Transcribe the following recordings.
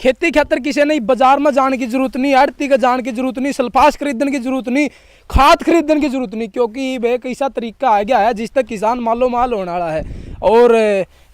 खेती खातर किसी ने बाजार में जाने की जरूरत नहीं, आड़ती का जाने की जरूरत नहीं, सल्फास खरीदने की जरूरत नहीं, खाद खरीदने की जरूरत नहीं, क्योंकि वह एक ऐसा तरीका आ गया है जिस तक किसान मालो माल होने वाला है। और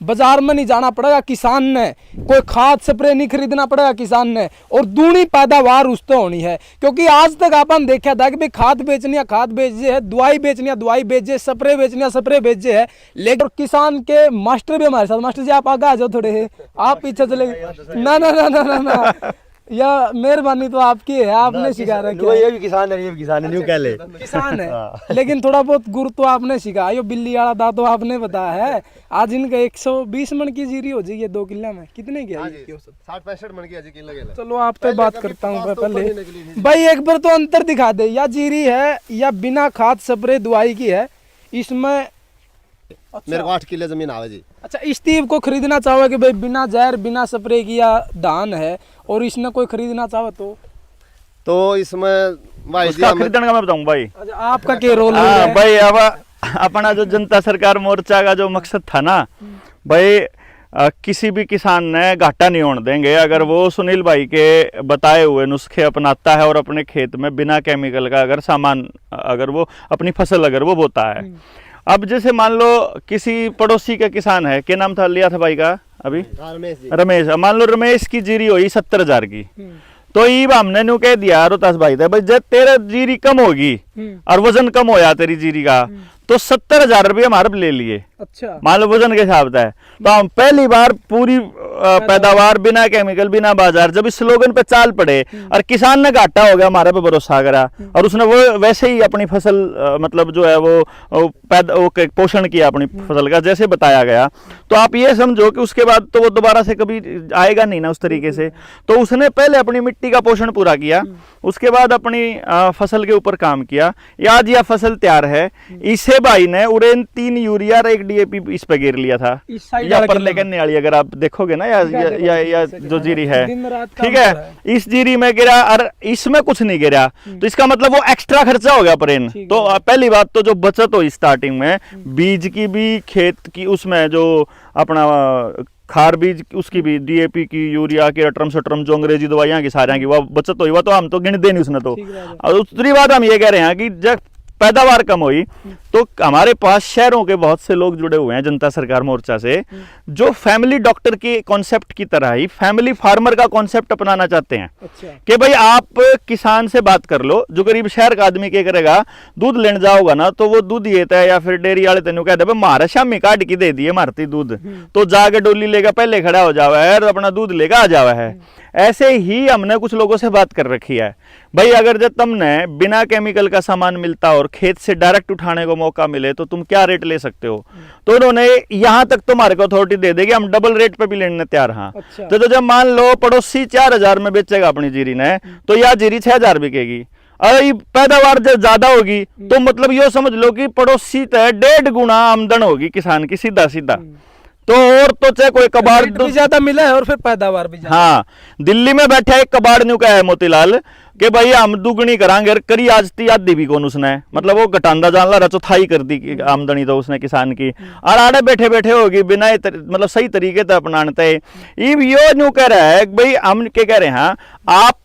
बाजार में नहीं जाना पड़ेगा किसान ने, कोई खाद स्प्रे नहीं खरीदना पड़ेगा किसान ने, और दूनी पैदावार उस तो होनी है। क्योंकि आज तक अपन देखा था कि भाई खाद बेचनी है खाद बेचे है, दवाई बेचनी है दवाई बेचे, स्प्रे बेचनी है स्प्रे बेचे है, लेकिन किसान के मास्टर भी हमारे साथ। मास्टर जी आप आगे आ जाओ थोड़े, आप पीछे चले। ना ना ना ना ना ना, या मेहरबानी तो आपकी है, आपने सिखा रखा है। ये भी किसान है, ये भी किसान है, न्यू कह ले किसान है लेकिन थोड़ा बहुत गुर तो आपने सिखा। यो बिल्ली वाला था तो आपने बताया है। आज इनका 120 मन की जीरी हो जाएगी 2 किला में। कितने की है? 60-65 मन की किला गेला। चलो आप पे बात करता हूँ पहले। भाई एक बार तो अंतर दिखा दे, या जीरी है या बिना खाद स्प्रे दवाई की है इसमें। अच्छा। मेरे को 8 किले जमीन आवे जी। अच्छा, इस तीव को खरीदना चाहो कि भाई बिना जहर बिना स्प्रे किया धान है और इसने कोई खरीदना चाहो तो इसमें भाई उसका खरीदने का मैं बताऊं भाई। अच्छा, आपका क्या रोल है भाई? अब अपना जो जनता सरकार मोर्चा का जो मकसद था ना भाई, किसी भी किसान ने घाटा नहीं होने देंगे अगर वो सुनील भाई के बताए हुए नुस्खे अपनाता है और अपने खेत में बिना केमिकल का अगर सामान, अगर वो अपनी फसल अगर वो बोता है। अब जैसे मान लो किसी पड़ोसी का किसान है, क्या नाम था लिया था भाई का अभी? रमेश। मान लो रमेश की जीरी हुई 70,000 की, तो ईब हमने न्यू कह दिया रोहतास भाई था भाई जब तेरा जीरी कम होगी और वजन कम होया तेरी जीरी का, तो 70,000 रुपये हमारे ले लिए। अच्छा, मान लो वजन के हिसाब से, तो हम पहली बार पूरी पैदावार बिना केमिकल बिना बाजार, जब इस स्लोगन पे चाल पड़े और किसान ने घाटा हो गया हमारे पे भरोसा करा और उसने वो वैसे ही अपनी फसल मतलब जो है वो पोषण किया अपनी फसल का जैसे बताया गया, तो आप ये समझो कि उसके बाद तो वो दोबारा से कभी आएगा नहीं ना उस तरीके से। तो उसने पहले अपनी मिट्टी का पोषण पूरा किया, उसके बाद अपनी फसल के ऊपर काम किया। आज यह फसल तैयार है, इसे भाई ने उरेन 3 यूरिया और 1 DAP इस पे गिर लिया था। या पर लेकर नियाली अगर आप देखोगे ना या जो जीरी है, ठीक है, इस जीरी में गिरा और इसमें कुछ नहीं गिरा, तो इसका मतलब वो एक्स्ट्रा खर्चा हो गया परेन। तो पहली बात तो जो बचत हुई स्टार्टिंग में बीज की भी, खेत की उसमें जो अपना खार बीज उसकी भी, DAP की, यूरिया की, ट्रम जो अंग्रेजी दवाइयां की सारियां की वो बचत हुई, वो तो हम तो गिन दे नहीं उसने तो। और दूसरी बात हम ये कह रहे हैं कि जब पैदावार कम हुई तो हमारे पास शहरों के बहुत से लोग जुड़े हुए हैं जनता सरकार मोर्चा से, जो फैमिली डॉक्टर के कॉन्सेप्ट की तरह ही फैमिली फार्मर का कॉन्सेप्ट अपनाना चाहते हैं। अच्छा। कि भाई आप किसान से बात कर लो, जो गरीब शहर का आदमी क्या करेगा, दूध लेने जाओगा ना तो वो दूध देता है या फिर डेयरी वाले तेन कहते हैं मारा शामी काट की दे दिए मारती दूध, तो जाके डोली लेगा पहले खड़ा हो जावा है और अपना दूध लेगा आ जावा है। ऐसे ही हमने कुछ लोगों से बात कर रखी है भाई, अगर जब तुमने बिना केमिकल का सामान मिलता और खेत से डायरेक्ट उठाने को मौका मिले तो तुम क्या रेट ले सकते हो। तो उन्होंने यहाँ तक तुम्हारे को अथॉरिटी दे देगी, हम डबल रेट पे भी लेने तैयार। हाँ। अच्छा। तो जब मान लो पड़ोसी 4,000 में बेचेगा अपनी जीरी ने, तो यह जीरी 6,000 बिकेगी। और पैदावार जब ज्यादा होगी तो मतलब ये समझ लो कि पड़ोसी तय 1.5 गुना आमदन होगी किसान की, सीधा सीधा। तो और तो चाहे कोई कबाड़ भी ज्यादा मिला है और फिर पैदावार भी ज्यादा। हाँ, दिल्ली में बैठा एक कबाड़ न्यू का है मोतीलाल कि भाई हम दुगनी करांगे, करी आज ती आधी भी कौन उसने, मतलब वो घटांदा जान ला चौथाई कर दी आमदनी तो उसने किसान की, और आड़े बैठे बैठे होगी बिना मतलब सही तरीके से अपनाते। यो न्यू कह रहा है भाई हम क्या कह रहे हैं, आप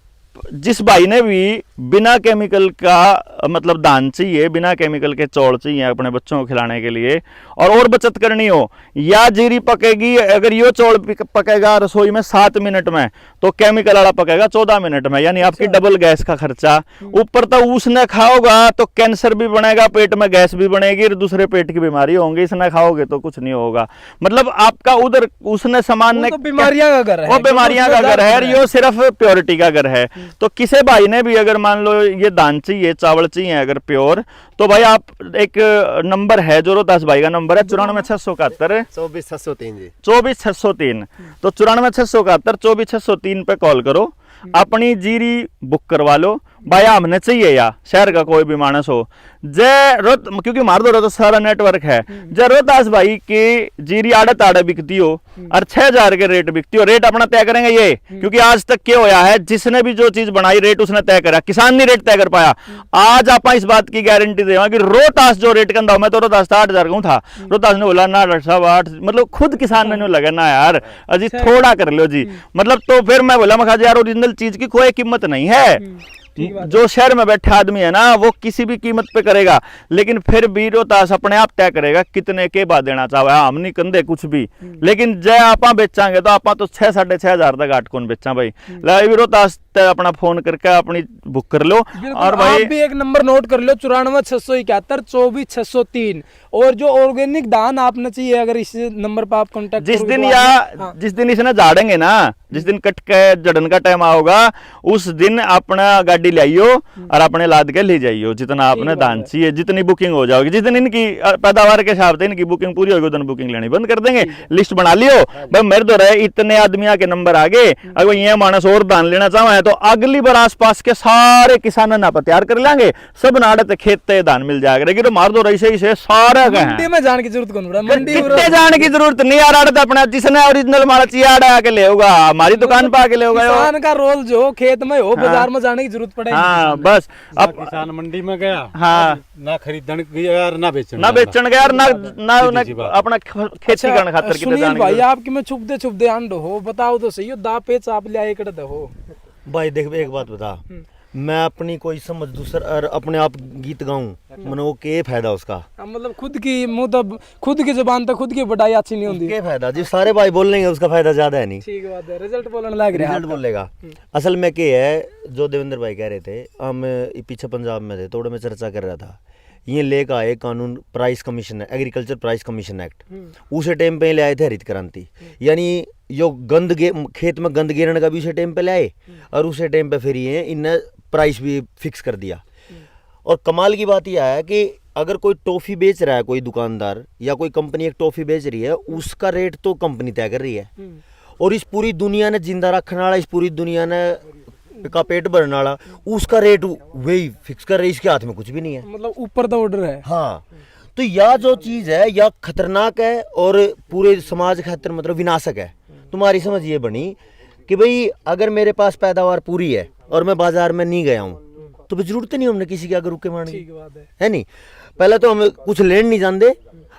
जिस भाई ने भी बिना केमिकल का मतलब दान चाहिए, बिना केमिकल के चौल चाहिए अपने बच्चों को खिलाने के लिए और बचत करनी हो, या जीरी पकेगी, अगर यो चौल पकेगा रसोई में 7 मिनट में तो केमिकल वाला पकेगा 14 मिनट में, यानी आपकी डबल गैस का खर्चा। ऊपर तो उसने खाओगा तो कैंसर भी बनेगा, पेट में गैस भी बनेगी और दूसरे पेट की बीमारी होंगी, इसने खाओगे तो कुछ नहीं होगा। मतलब आपका उधर उसने सामान ने बीमारियां का घर है, वो बीमारियां का घर है, यो सिर्फ प्योरिटी का घर है। तो किसी भाई ने भी अगर मान लो ये दान चाहिए, चावल चाहिए अगर प्योर, तो भाई आप एक नंबर है जो रोहतास भाई का नंबर है 94,671 24,603 जी, 24,603। तो 94,671 24,603 पे कॉल करो, अपनी जीरी बुक करवा लो भाई हमने चाहिए या शहर का कोई भी मानस हो जय रोत, क्योंकि मार दो तो सारा नेटवर्क है। जय रोहतास भाई की जीरी आड़े ताड़े बिकती हो और 6,000 के रेट बिकती हो, रेट अपना तय करेंगे ये, क्योंकि आज तक क्या होया है, जिसने भी जो चीज बनाई रेट उसने तय करा, किसान नहीं रेट तय कर पाया। आज आप इस बात की गारंटी देवा कि रोहतास जो रेट का मैं तो रोहतास 8,000 का था, रोहतास ने बोला ना डॉक्टर साहब 8, मतलब खुद किसान ने लगा ना यार अजी थोड़ा कर लो जी, मतलब तो फिर मैं बोला मैं यार ओरिजिनल चीज की कोई कीमत नहीं है। जो शहर में बैठा आदमी है ना वो किसी भी कीमत पे करेगा, लेकिन फिर भी रोहतास अपने आप तय करेगा कितने के बाद देना चाहे, हम नहीं कंधे कुछ भी, लेकिन जय आप बेचांगे तो आप तो 6-6,500 तक आट कौन बेचा भाई। रोहतास अपना फोन करके अपनी बुक कर लो। और भाई आप भी एक नंबर नोट कर लो 94 671 24 603, और जो ऑर्गेनिक धान आपने चाहिए अगर इस नंबर पर आप कांटेक्ट जिस दिन या जिस दिन इसने झाड़ेंगे ना, जिस दिन कट के जड़न का टाइम आओगा उस दिन अपना गाड़ी ले आइयो और अपने लाद के ले जाइयो जितना आपने धान चाहिए, जितनी बुकिंग हो जाएगी, जिस दिन इनकी पैदावार के हिसाब से इनकी बुकिंग पूरी होगी उस दिन बुकिंग लेनी बंद कर देंगे। लिस्ट बना लियो भाई, मेरे तो रहे इतने आदमियों के नंबर आगे, अगर ये मानस और धान लेना चाहे तो अगली बार आसपास के सारे किसानों ना तैयार कर लेंगे, सब नाड़े खेत ते धान मिल जाएगा। लेकिन मार दो रही से सारा मंडी में जाने की जरूरत कौन पड़ा, मंडी जाने की जरूरत नहीं यार, आड़े तो अपना जिसने ओरिजिनल माल चाहिए आड़े आके ले होगा, हमारी दुकान पे आके ले होगा। किसान का रोल जो खेत में हो, बाजार में जाने की जरूरत पड़ेगी। हाँ बस अब किसान मंडी में गया, हाँ ना खरीदन गया और ना बेचन गया और ना अपना खेती करने खातिर सुनील भाई आपकी मैं छुपते अंड हो, बताओ तो सही हो, दा पेच आप ले आए कर हो भाई। देख एक बात बता, मैं अपनी कोई समझ दूसर और अपने आप गीत गाऊं मनो वो के फायदा उसका, मतलब खुद की मतलब खुद की जुबान तो खुद की बढ़ाई अच्छी नहीं होती, के फायदा जी सारे भाई बोल लेंगे उसका फायदा ज्यादा है नहीं। ठीक बात है, रिजल्ट बोलने लग रहा है, रिजल्ट बोलेगा। असल में क्या है, जो देवेंद्र भाई कह रहे थे, हम पीछे पंजाब में थे, थोड़ा मैं चर्चा कर रहा था, ये लेकर आए कानून price commission, agriculture price commission act, उसे टाइम पे ले आए थे हरित क्रांति, यानी जो खेत में गंद गिरने का भी उसे टाइम पे ले आए और उसे टाइम पे फिर ये इनने प्राइस भी फिक्स कर दिया। और कमाल की बात यह है कि अगर कोई टॉफी बेच रहा है, कोई दुकानदार या कोई कंपनी एक टॉफी बेच रही है, उसका रेट तो कंपनी तय कर रही है, और इस पूरी दुनिया ने जिंदा रखने वाला, इस पूरी दुनिया ने का पेट भरने वाला, उसका रेट वही फिक्स कर रही है, इसके हाथ में कुछ भी नहीं है, मतलब ऊपर का ऑर्डर है। हाँ, तो यह जो चीज है यह खतरनाक है और पूरे समाज खातिर मतलब विनाशक है। तुम्हारी समझ ये बनी कि भाई अगर मेरे पास पैदावार पूरी है और मैं बाजार में नहीं गया हूँ तो जरूरत नहीं हमने किसी के आगे रुके मारने की, है नहीं। पहले तो हम कुछ लेन नहीं जानते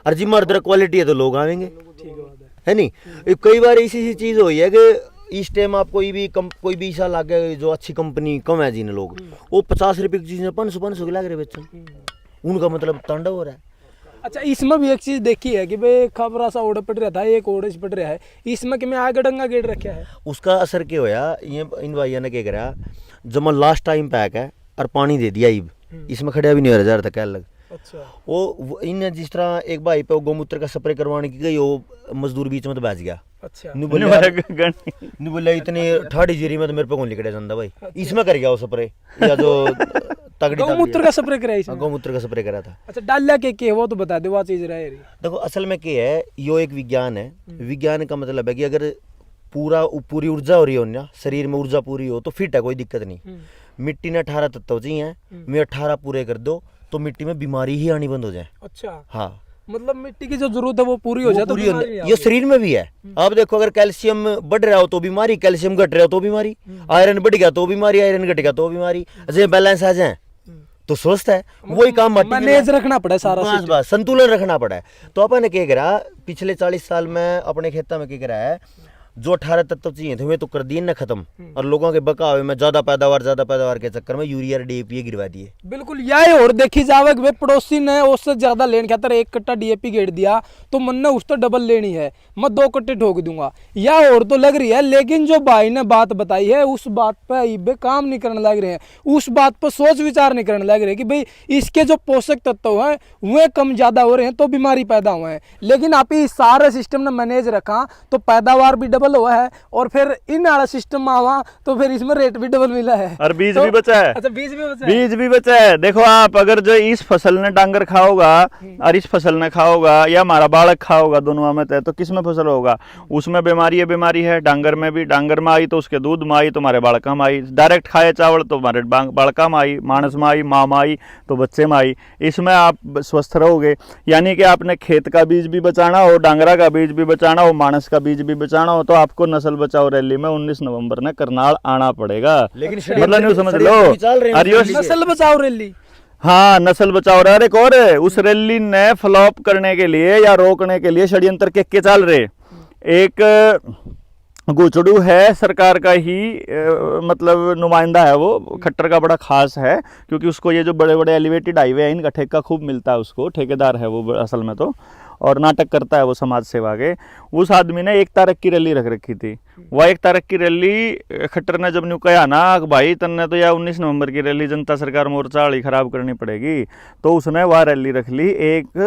और जिम्मा अदर क्वालिटी है तो लोग आएंगे, है नहीं। कई बार ऐसी चीज हुई है कि इस टाइम आप कोई भी ऐसा लागे जो अच्छी कंपनी कम है जिन्हें लोग वो 50 रुपए की चीज 500 की लाग रहे बेचन, उनका मतलब तांडव हो रहा है। अच्छा इसमें भी एक चीज देखी है कि भाई खबरा सा ऑर्डर पड़ रहा था, एक ऑर्डर पड़ रहा है, इसमें कि मैं आगे डंगा गेट रखा है, उसका असर क्या होया, ये इन भाइयों ने क्या करा, जब मैं लास्ट टाइम पैक है और पानी दे दिया, इसमें खड़ा भी नहीं हो रहा ज़्यादा क्या लग। अच्छा वो इन जिस तरह एक भाई पे गौमूत्र का स्प्रे करवाने की गई, वो मजदूर बीच में तो बैच गया। अच्छा नहीं बोला इतनी ठाड़ी जीरी में तो मेरे पे कौन लिखड़ा जाता भाई, इसमें कर गया वो स्प्रे या जो तगड़ी गौमूत्र का स्प्रे कराया इसमें, गौमूत्र का स्प्रे करा था। अच्छा डालिया के वो तो बता दो, वो चीज रहे। देखो असल में क्या है, यो एक विज्ञान है, विज्ञान का मतलब है कि अगर पूरी ऊर्जा हो रही हो ना, शरीर में ऊर्जा पूरी हो तो फिट है, कोई दिक्कत नहीं। मिट्टी ने 18 तत्व चाहिए, मैं 18 पूरे कर दो तो मिट्टी में बीमारी ही आनी बंद हो जाए। अच्छा हाँ, मतलब मिट्टी की जो जरूरत है वो पूरी हो जाए तो ये शरीर में भी है। आप देखो अगर कैल्शियम बढ़ रहा हो तो बीमारी, कैल्शियम घट रहा हो तो बीमारी, आयरन बढ़ गया तो बीमारी, आयरन घट गया तो बीमारी, जैसे बैलेंस आ जाए तो स्वस्थ है। वही काम मैनेज रखना पड़ा है सारा, बस संतुलन रखना पड़ा है। तो अपन ने क्या करा, पिछले 40 साल में अपने खेता में क्या करा है, जो 18 तत्व चाहिए थे वे तो कर दिए ना खत्म, और लोगों के बकावे में ज्यादा पैदावार के चक्कर में यूरिया डीएपी गिरवा दिए। बिल्कुल यही और देखी जावे कि पड़ोसी ने उससे ज्यादा लेने खातर 1 कट्टा डीएपी गेड़ दिया तो मन ने उस तो डबल लेनी है, मैं 2 कट्टे ठोक दूंगा, या और तो लग रही है। लेकिन जो भाई ने बात बताई है उस बात पे काम नहीं करने लग रहे हैं, उस बात पर सोच विचार नहीं करने लग रहे कि भाई इसके जो पोषक तत्व हैं वे कम ज्यादा हो रहे हैं तो बीमारी पैदा हुए हैं। लेकिन आप इस सारे सिस्टम ने मैनेज रखा तो पैदावार भी डबल डबल हुआ है और फिर इन वाला सिस्टम आवा तो फिर इसमें रेट भी डबल मिला है और बीज तो- भी बचा है। अच्छा बीज भी बचा है। बीज भी बचा है। देखो आप अगर जो इस फसल ने डांगर खाओगा और इस फसल ने खाओगा या हमारा बालक खाओगा, दोनों में है, तो किस में फसल होगा? उसमें बीमारी है, डांगर में भी। डांगर में आई तो उसके दूध में आई तो हमारे बालका में आई। डायरेक्ट खाए चावल तो हमारे बालका में आई, मानस में आई, माँ में आई तो बच्चे में आई। इसमें आप स्वस्थ रहोगे। यानी कि आपने खेत का बीज भी बचाना हो, डांगरा का बीज भी बचाना हो, मानस का बीज भी बचाना हो, तो आपको नस्ल बचाओ रैली में 19 नवंबर ने करनाल आना पड़ेगा। लेकिन मतलब नहीं समझ लो अरियो नस्ल बचाओ रैली। हाँ, नस्ल बचाओ रहा। अरे कौन है उस रैली ने फ्लॉप करने के लिए या रोकने के लिए षड्यंत्र के चल रहे। एक गुचड़ू है सरकार का ही मतलब नुमाइंदा है, वो खट्टर का बड़ा खास है, क्योंकि उसको ये जो बड़े बड़े एलिवेटेड हाईवे है इनका ठेका खूब मिलता है उसको। ठेकेदार है वो असल में तो, और नाटक करता है वो समाज सेवा के। उस आदमी ने 1 तारीख की रैली रख रखी थी। वह 1 तारीख की रैली खट्टर ने जब न्यू कहा ना भाई तन्ने तो या 19 नवंबर की रैली जनता सरकार मोर्चा वाली खराब करनी पड़ेगी, तो उसने वह रैली रख ली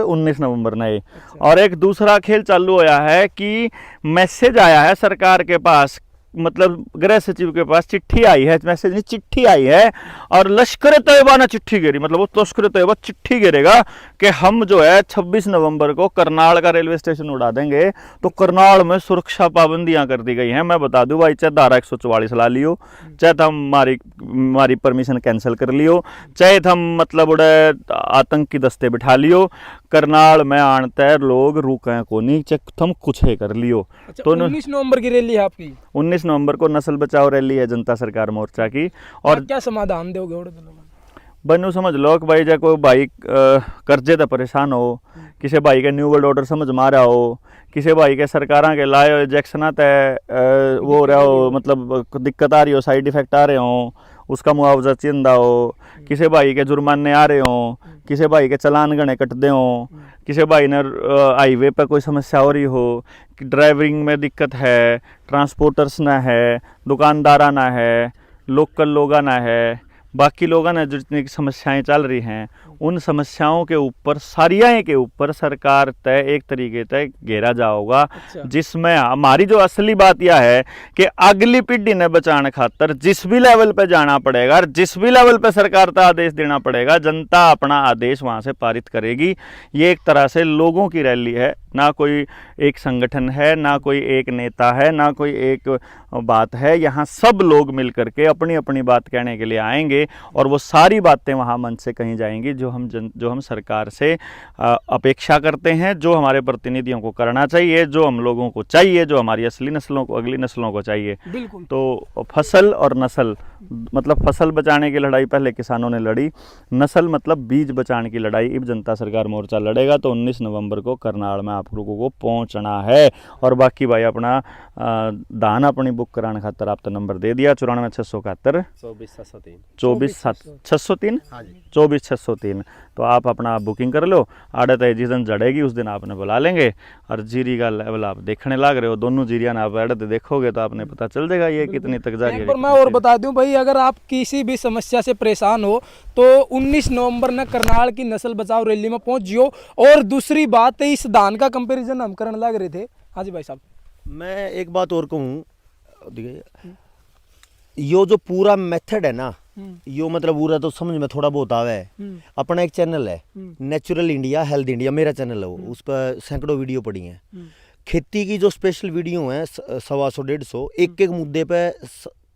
19 नवंबर ने। और एक दूसरा खेल चालू होया है कि मैसेज आया है सरकार के पास, मतलब गृह सचिव के पास चिट्ठी आई है, मैसेज नहीं चिट्ठी आई है, और लश्कर तैयबा ने चिट्ठी गिरी, मतलब वो तस्कर तैयबा चिट्ठी गिरेगा कि हम जो है 26 नवंबर को करनाल का रेलवे स्टेशन उड़ा देंगे। तो करनाल में सुरक्षा पाबंदियां कर दी गई हैं। मैं बता दूं भाई, चाहे धारा 144 ला लियो, चाहे हमारी परमिशन कैंसिल कर लियो, चाहे हम मतलब उड़े आतंकी दस्ते बिठा लियो, करनाल में आनते लोग रुके को नहीं, चाहे हम कुछ ही कर लियो। अच्छा, तो 19 नवंबर की रैली है आपकी। 19 नवंबर को नस्ल बचाओ रैली है जनता सरकार मोर्चा की। और क्या समाधान दोगे और दिनों में? बनू समझ लो कि भाई कोई भाई कर्जे तो परेशान हो, किसी भाई के न्यू वर्ल्ड ऑर्डर समझ मारा हो, किसी भाई के सरकारां के लाए इंजेक्शन वो हो रहा हो, मतलब दिक्कत आ रही हो, साइड इफेक्ट आ रहे हो, उसका मुआवजा चिंदा हो, किसी भाई के जुर्माने आ रहे हो, किसी भाई के चलान गणे कटते हो, किसी भाई ने हाईवे पर कोई समस्या हो रही हो, कि ड्राइविंग में दिक्कत है, ट्रांसपोर्टर्स ना है, दुकानदारा ना है, लोकल लोगा ना है, बाकी लोगों ने जितनी समस्याएं चल रही हैं उन समस्याओं के ऊपर सारियाँ के ऊपर सरकार तय एक तरीके तय घेरा जाओगा। अच्छा। जिसमें हमारी जो असली बात यह है कि अगली पीढ़ी ने बचाने खातर जिस भी लेवल पे जाना पड़ेगा और जिस भी लेवल पे सरकार का आदेश देना पड़ेगा, जनता अपना आदेश वहाँ से पारित करेगी। ये एक तरह से लोगों की रैली है, ना कोई एक संगठन है, ना कोई एक नेता है, ना कोई एक बात है। यहाँ सब लोग मिल करके अपनी अपनी बात कहने के लिए आएंगे और वो सारी बातें वहाँ मंच से कही जाएंगी जो हम सरकार से अपेक्षा करते हैं, जो हमारे प्रतिनिधियों को करना चाहिए, जो हम लोगों को चाहिए, जो हमारी असली नस्लों को, अगली नस्लों को चाहिए। बिल्कुल। तो फसल और नस्ल, मतलब फसल बचाने की लड़ाई पहले किसानों ने लड़ी, नस्ल मतलब बीज बचाने की लड़ाई अब जनता सरकार मोर्चा लड़ेगा। तो 19 नवंबर को करनाल में आप लोगों को पहुंचना है। और बाकी भाई अपना दान अपनी बुक कराने खातर आप तो नंबर दे दिया 94 671 24 603। तो आप अपना बुकिंग कर लो। आड़े तय जिस दिन जड़ेगी उस दिन आपने बुला लेंगे। और जीरी का लेवल आप देखने लग रहे हो, दोनों जीरिया आप आड़े देखोगे तो आपने पता चल जाएगा ये कितनी तक जा रही है। पर मैं और बता दूं भाई, अगर आप किसी भी समस्या से परेशान हो तो 19 नवंबर न करनाल की नस्ल बचाओ रैली में पहुंच जियो। और दूसरी बात है, इस दान का कंपैरिजन हम करने लग रहे थे। हाँ जी भाई साहब। मैं एक बात और कहूँ, यो जो पूरा मेथड है ना, यो मतलब पूरा तो समझ में थोड़ा बहुत आवे है। अपना एक चैनल है नेचुरल इंडिया हेल्थ इंडिया, मेरा चैनल है वो, उस पर सैकड़ों वीडियो पड़ी हैं। खेती की जो स्पेशल वीडियो हैं 125 150 एक एक मुद्दे पे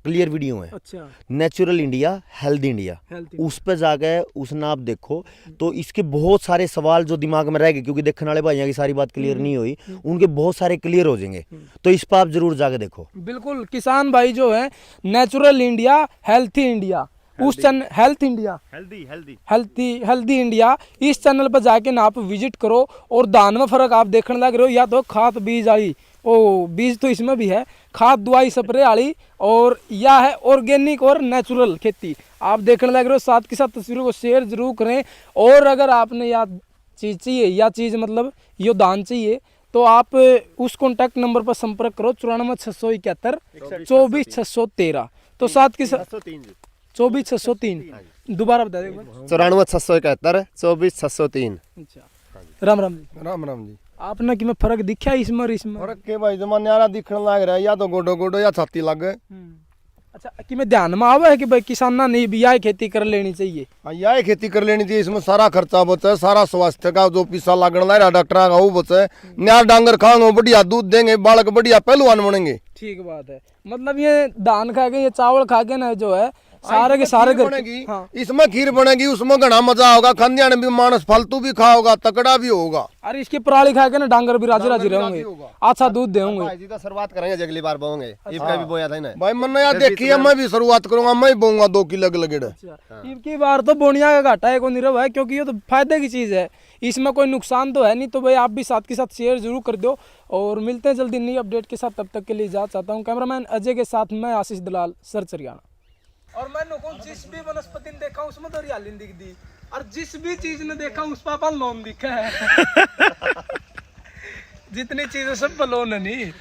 क्लियर वीडियो है। अच्छा। नेचुरल इंडिया हेल्थ इंडिया, उस पर जाकर उसने आप देखो तो इसके बहुत सारे सवाल जो दिमाग में रह गए, क्योंकि देखने वाले भाइयों की सारी बात क्लियर नहीं हुई, उनके बहुत सारे क्लियर हो जाएंगे। तो इस पर आप जरूर जाकर देखो। बिल्कुल। किसान भाई जो है नेचुरल इंडिया हेल्थी इंडिया, उस चैनल हेल्दी इंडिया, इस चैनल पर जाके ना आप विजिट करो। और दान में फर्क आप देखने लग रहे हो, या तो खाद बीज वाली, बीज तो इसमें भी है, खाद दवाई स्प्रे वाली, और या है ऑर्गेनिक और नेचुरल खेती आप देखने लग रहे हो। साथ के साथ तस्वीरों को शेयर जरूर करें। और अगर आपने या चीज़ चाहिए, या चीज़ मतलब ये दान चाहिए, तो आप उस कॉन्टैक्ट नंबर पर संपर्क करो 94 671 24 613। तो साथ के साथ 24 603 दोबारा बता दें। 94 671 24 603। अच्छा, राम राम जी। राम राम जी। आपने कि में फर्क दिखा इसमें और इसमें? फर्क के भाई जमा न्यारा दिखने लग रहा है, या तो गोडो गोडो या छाती लग गए। अच्छा कि में ध्यान में आवे है कि भाई किसान नहीं भी यह खेती कर लेनी चाहिए? हाँ, यह खेती कर लेनी चाहिए, इसमें सारा खर्चा बचे, सारा स्वास्थ्य का जो पैसा लगने लग रहा डॉक्टर का वो बचे, न्यार डांगर खाएंगे बढ़िया दूध देंगे, बालक बढ़िया पहलवान बनेंगे। ठीक बात है, मतलब ये धान खा के ये चावल खा के ना जो है सारे के सारे खीर घर बनेगी। हाँ। इसमें खीर बनेगी, उसमें घना मजा होगा, खानदान भी मानस फालतू भी खाओगा, तकड़ा भी होगा। अरे इसकी पराली खा के ना डांगर भी राजी राजी रहेंगे, अच्छा दूध देंगे। भाई जी तो शुरुआत करेंगे, अगली बार बोएंगे, इसका भी बोया था ना भाई मैंने यार देखी है, मैं भी शुरुआत करूंगा, मैं ही बोऊंगा 2 किलो लगेड़। इनकी बार तो बोनिया का घाटा है को निरव है, क्योंकि ये तो फायदे की चीज है, इसमें कोई नुकसान तो है नहीं। तो भाई आप भी साथ के साथ शेयर जरूर कर दो, और मिलते हैं जल्दी नई अपडेट के साथ। तब तक के लिए इजाजत चाहता हूँ। कैमरामैन अजय के साथ मैं आशीष दलाल, सर्च हरियाणा। और मैंने जिस भी वनस्पति ने देखा उसमें तो हरियाली दिख दी, और जिस भी चीज ने देखा उस पर अपन लोन दिखा है। जितनी चीजें सब पर लोन है नहीं।